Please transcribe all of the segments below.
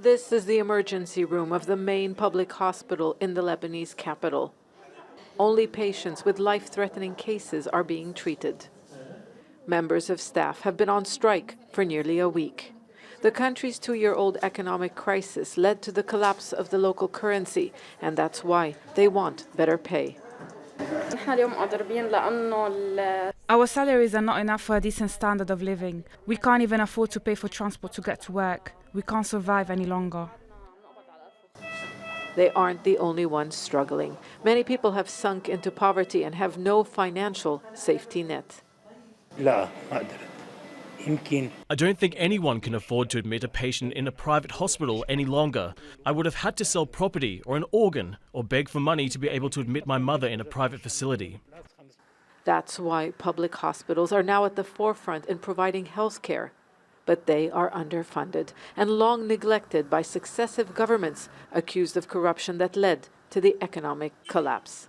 This is the emergency room of the main public hospital in the Lebanese capital. Only patients with life-threatening cases are being treated. Members of staff have been on strike for nearly a week. The country's 2-year-old economic crisis led to the collapse of the local currency, and that's why they want better pay. Our salaries are not enough for a decent standard of living. We can't even afford to pay for transport to get to work. We can't survive any longer. They aren't the only ones struggling. Many people have sunk into poverty and have no financial safety net. I don't think anyone can afford to admit a patient in a private hospital any longer. I would have had to sell property or an organ or beg for money to be able to admit my mother in a private facility. That's why public hospitals are now at the forefront in providing health care. But they are underfunded and long neglected by successive governments accused of corruption that led to the economic collapse.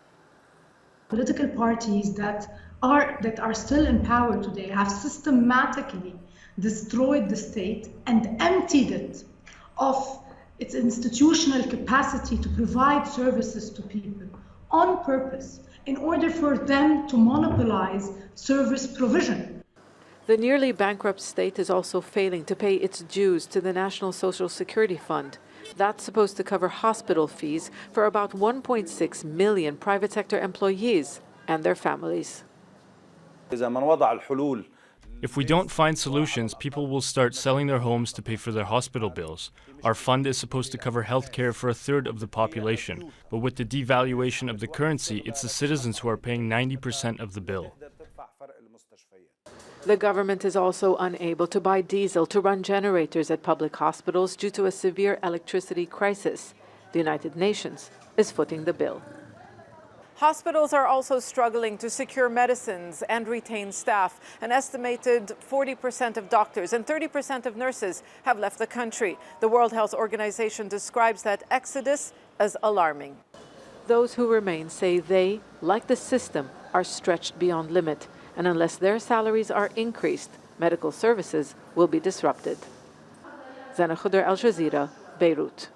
Political parties that are still in power today have systematically destroyed the state and emptied it of its institutional capacity to provide services to people on purpose in order for them to monopolize service provision. The nearly bankrupt state is also failing to pay its dues to the National Social Security Fund. That's supposed to cover hospital fees for about 1.6 million private sector employees and their families. If we don't find solutions, people will start selling their homes to pay for their hospital bills. Our fund is supposed to cover health care for a third of the population, but with the devaluation of the currency, it's the citizens who are paying 90% of the bill. The government is also unable to buy diesel to run generators at public hospitals due to a severe electricity crisis. The United Nations is footing the bill. Hospitals are also struggling to secure medicines and retain staff. An estimated 40% of doctors and 30% of nurses have left the country. The World Health Organization describes that exodus as alarming. Those who remain say they, like the system, are stretched beyond limit. And unless their salaries are increased, medical services will be disrupted. Zeina, Khodr, Jazeera, Beirut.